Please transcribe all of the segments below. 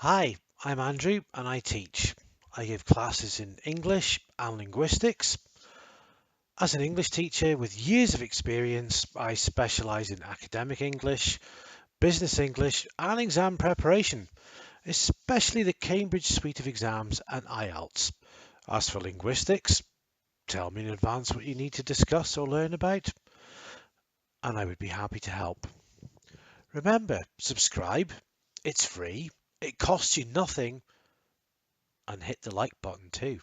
Hi, I'm Andrew and I teach. I give classes in English and linguistics. As an English teacher with years of experience, I specialise in academic English, business English, and exam preparation, especially the Cambridge suite of exams and IELTS. As for linguistics, tell me in advance what you need to discuss or learn about, and I would be happy to help. Remember, subscribe, it's free, it costs you nothing, and hit the like button too.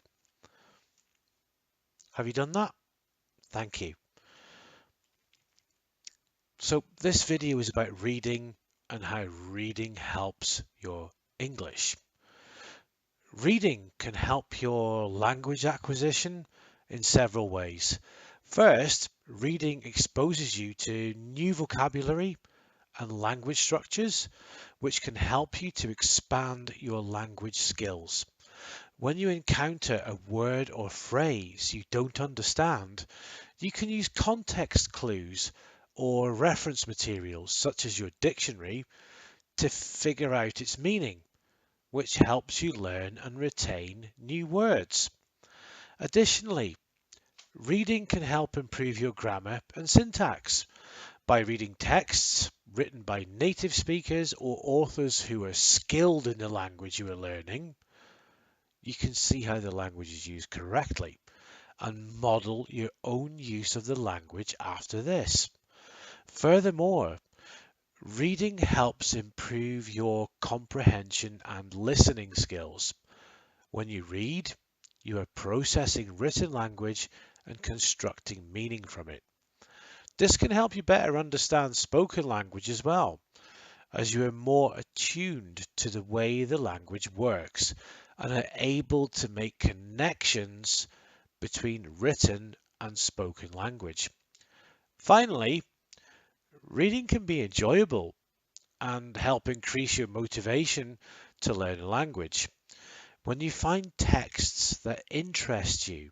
Have you done that? Thank you. So this video is about reading and how reading helps your English. Reading can help your language acquisition in several ways. First, reading exposes you to new vocabulary and language structures, which can help you to expand your language skills. When you encounter a word or phrase you don't understand, you can use context clues or reference materials such as your dictionary to figure out its meaning, which helps you learn and retain new words. Additionally, reading can help improve your grammar and syntax. By reading texts written by native speakers or authors who are skilled in the language you are learning, you can see how the language is used correctly and model your own use of the language after this. Furthermore, reading helps improve your comprehension and listening skills. When you read, you are processing written language and constructing meaning from it. This can help you better understand spoken language as well, as you are more attuned to the way the language works and are able to make connections between written and spoken language. Finally, reading can be enjoyable and help increase your motivation to learn a language. When you find texts that interest you,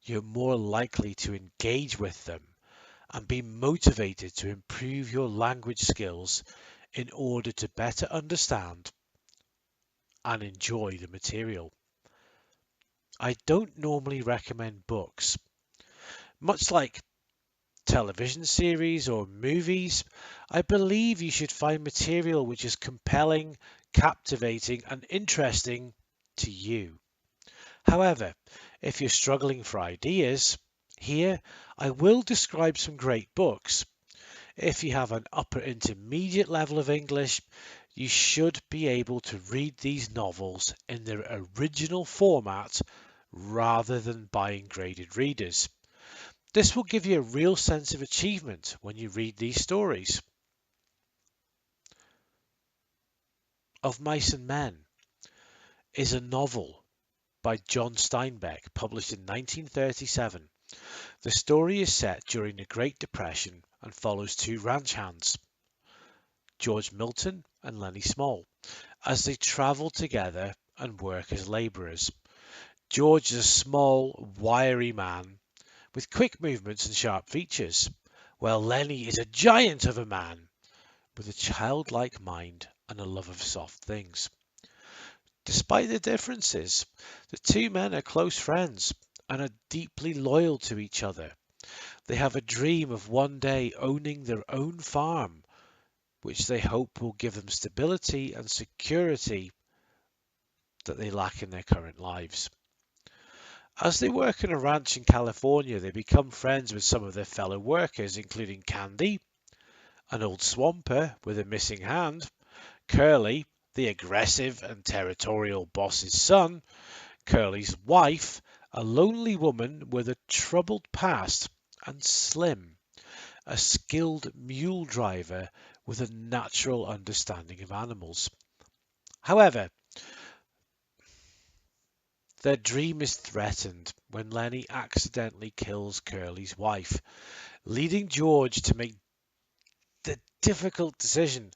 you're more likely to engage with them and be motivated to improve your language skills in order to better understand and enjoy the material. I don't normally recommend books. Much like television series or movies, I believe you should find material which is compelling, captivating, and interesting to you. However, if you're struggling for ideas, here I will describe some great books. If you have an upper intermediate level of English, you should be able to read these novels in their original format rather than buying graded readers. This will give you a real sense of achievement when you read these stories. Of Mice and Men is a novel by John Steinbeck, published in 1937. The story is set during the Great Depression and follows two ranch hands, George Milton and Lenny Small, as they travel together and work as labourers. George is a small, wiry man with quick movements and sharp features, while Lenny is a giant of a man with a childlike mind and a love of soft things. Despite the differences, the two men are close friends and are deeply loyal to each other. They have a dream of one day owning their own farm, which they hope will give them stability and security that they lack in their current lives. As they work on a ranch in California, they become friends with some of their fellow workers, including Candy, an old swamper with a missing hand, Curly, the aggressive and territorial boss's son, Curly's wife, a lonely woman with a troubled past, and Slim, a skilled mule driver with a natural understanding of animals. However, their dream is threatened when Lenny accidentally kills Curly's wife, leading George to make the difficult decision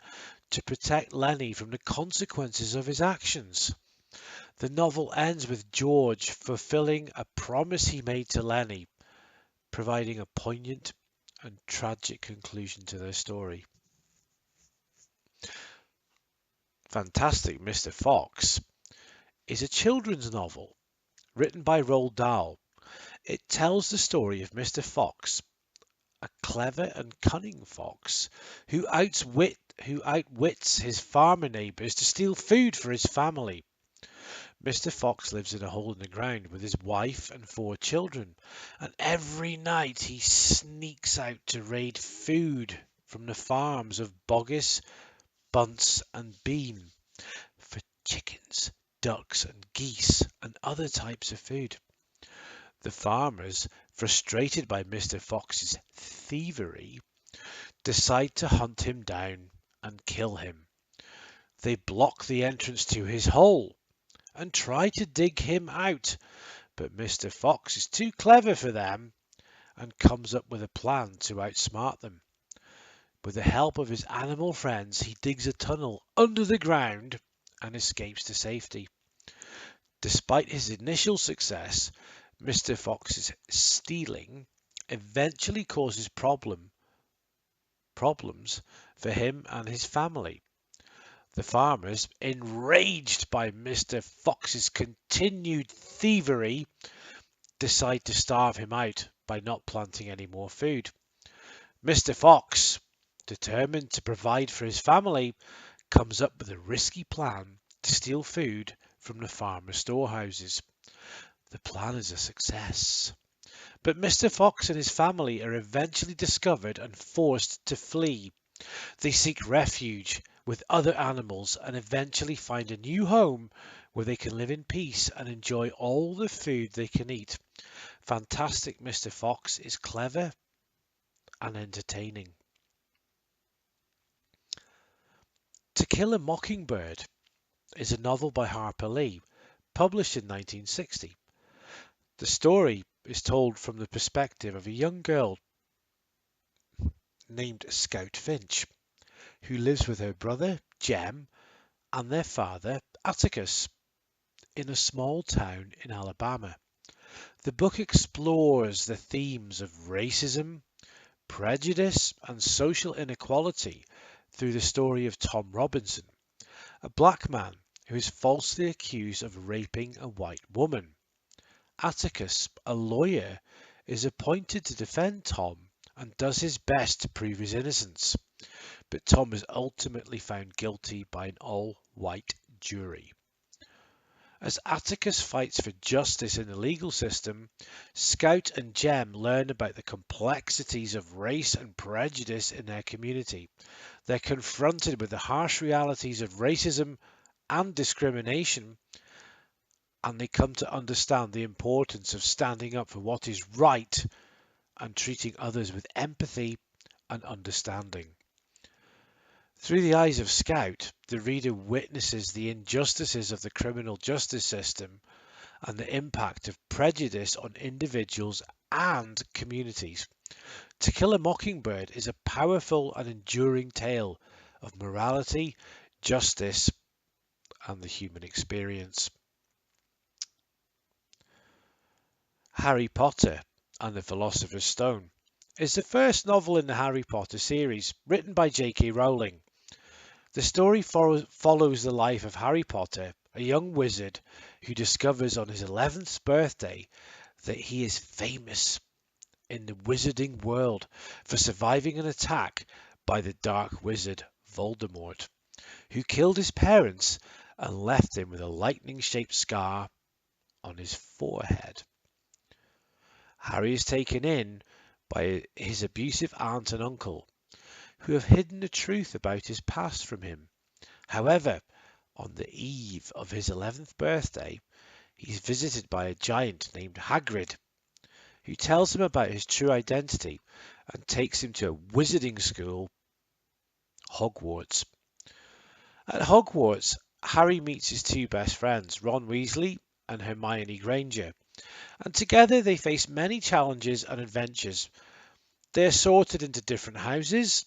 to protect Lenny from the consequences of his actions. The novel ends with George fulfilling a promise he made to Lenny, providing a poignant and tragic conclusion to their story. Fantastic Mr. Fox is a children's novel written by Roald Dahl. It tells the story of Mr. Fox, a clever and cunning fox who outwits his farmer neighbors to steal food for his family. Mr. Fox lives in a hole in the ground with his wife and 4 children, and every night he sneaks out to raid food from the farms of Boggis, Bunce, and Bean for chickens, ducks, and geese, and other types of food. The farmers, frustrated by Mr. Fox's thievery, decide to hunt him down and kill him. They block the entrance to his hole and try to dig him out, but Mr. Fox is too clever for them and comes up with a plan to outsmart them. With the help of his animal friends, he digs a tunnel under the ground and escapes to safety. Despite his initial success, Mr. Fox's stealing eventually causes problems for him and his family. The farmers, enraged by Mr. Fox's continued thievery, decide to starve him out by not planting any more food. Mr. Fox, determined to provide for his family, comes up with a risky plan to steal food from the farmers' storehouses. The plan is a success, but Mr. Fox and his family are eventually discovered and forced to flee. They seek refuge with other animals and eventually find a new home where they can live in peace and enjoy all the food they can eat. Fantastic Mr. Fox is clever and entertaining. To Kill a Mockingbird is a novel by Harper Lee, published in 1960. The story is told from the perspective of a young girl named Scout Finch, who lives with her brother, Jem, and their father, Atticus, in a small town in Alabama. The book explores the themes of racism, prejudice, and social inequality through the story of Tom Robinson, a black man who is falsely accused of raping a white woman. Atticus, a lawyer, is appointed to defend Tom and does his best to prove his innocence, but Tom is ultimately found guilty by an all-white jury. As Atticus fights for justice in the legal system, Scout and Jem learn about the complexities of race and prejudice in their community. They're confronted with the harsh realities of racism and discrimination, and they come to understand the importance of standing up for what is right and treating others with empathy and understanding. Through the eyes of Scout, the reader witnesses the injustices of the criminal justice system and the impact of prejudice on individuals and communities. To Kill a Mockingbird is a powerful and enduring tale of morality, justice, and the human experience. Harry Potter and the Philosopher's Stone is the first novel in the Harry Potter series, written by J.K. Rowling. The story follows the life of Harry Potter, a young wizard who discovers on his 11th birthday that he is famous in the wizarding world for surviving an attack by the dark wizard Voldemort, who killed his parents and left him with a lightning-shaped scar on his forehead. Harry is taken in by his abusive aunt and uncle, who have hidden the truth about his past from him. However, on the eve of his 11th birthday, he is visited by a giant named Hagrid, who tells him about his true identity and takes him to a wizarding school, Hogwarts. At Hogwarts, Harry meets his 2 best friends, Ron Weasley and Hermione Granger, and together they face many challenges and adventures. They are sorted into different houses.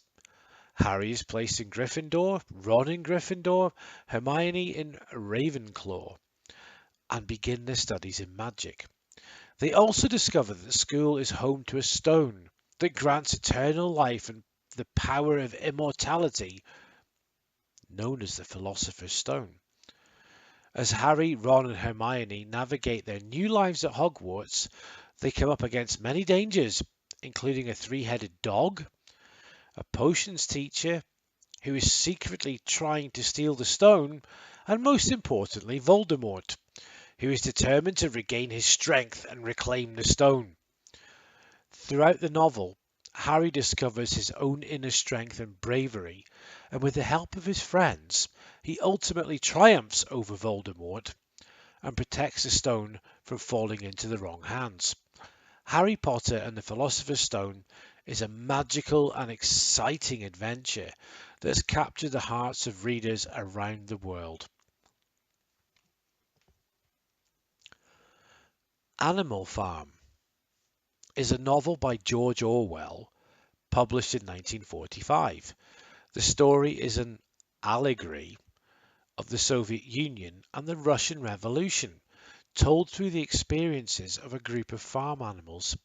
Harry is placed in Gryffindor, Ron in Gryffindor, Hermione in Ravenclaw, and begin their studies in magic. They also discover that the school is home to a stone that grants eternal life and the power of immortality, known as the Philosopher's Stone. As Harry, Ron, and Hermione navigate their new lives at Hogwarts, they come up against many dangers, including a three-headed dog, a potions teacher who is secretly trying to steal the stone, and most importantly, Voldemort, who is determined to regain his strength and reclaim the stone. Throughout the novel, Harry discovers his own inner strength and bravery, and with the help of his friends, he ultimately triumphs over Voldemort and protects the stone from falling into the wrong hands. Harry Potter and the Philosopher's Stone is a magical and exciting adventure that has captured the hearts of readers around the world. Animal Farm is a novel by George Orwell, published in 1945. The story is an allegory of the Soviet Union and the Russian Revolution, told through the experiences of a group of farm animals.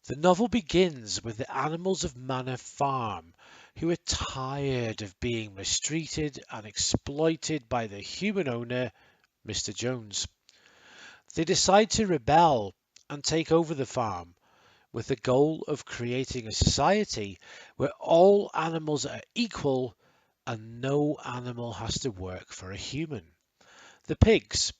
The novel begins with the animals of Manor Farm, who are tired of being mistreated and exploited by the human owner, Mr. Jones. They decide to rebel and take over the farm, with the goal of creating a society where all animals are equal and no animal has to work for a human. The pigs,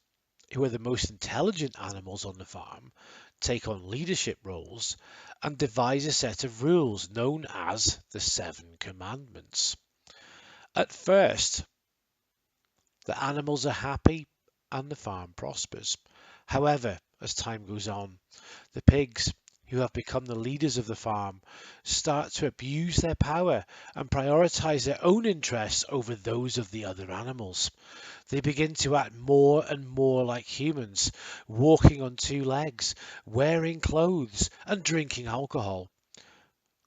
who are the most intelligent animals on the farm, take on leadership roles and devise a set of rules known as the Seven Commandments. At first, the animals are happy and the farm prospers. However, as time goes on, the pigs, who have become the leaders of the farm, start to abuse their power and prioritize their own interests over those of the other animals. They begin to act more and more like humans, walking on two legs, wearing clothes, and drinking alcohol.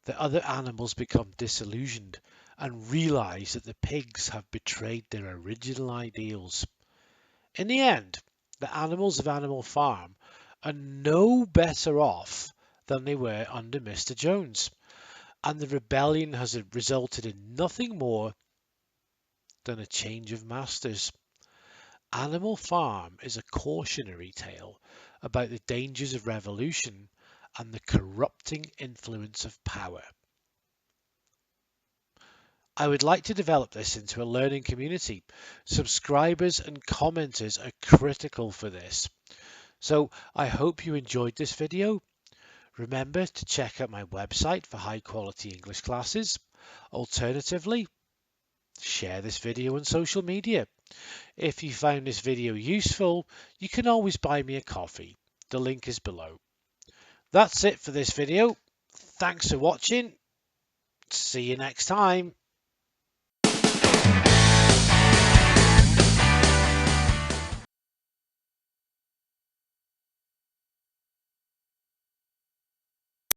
The other animals become disillusioned and realize that the pigs have betrayed their original ideals. In the end, the animals of Animal Farm are no better off than they were under Mr. Jones, and the rebellion has resulted in nothing more than a change of masters. Animal Farm is a cautionary tale about the dangers of revolution and the corrupting influence of power. I would like to develop this into a learning community. Subscribers and commenters are critical for this. So I hope you enjoyed this video. Remember to check out my website for high quality English classes. Alternatively, share this video on social media. If you found this video useful, you can always buy me a coffee. The link is below. That's it for this video. Thanks for watching. See you next time.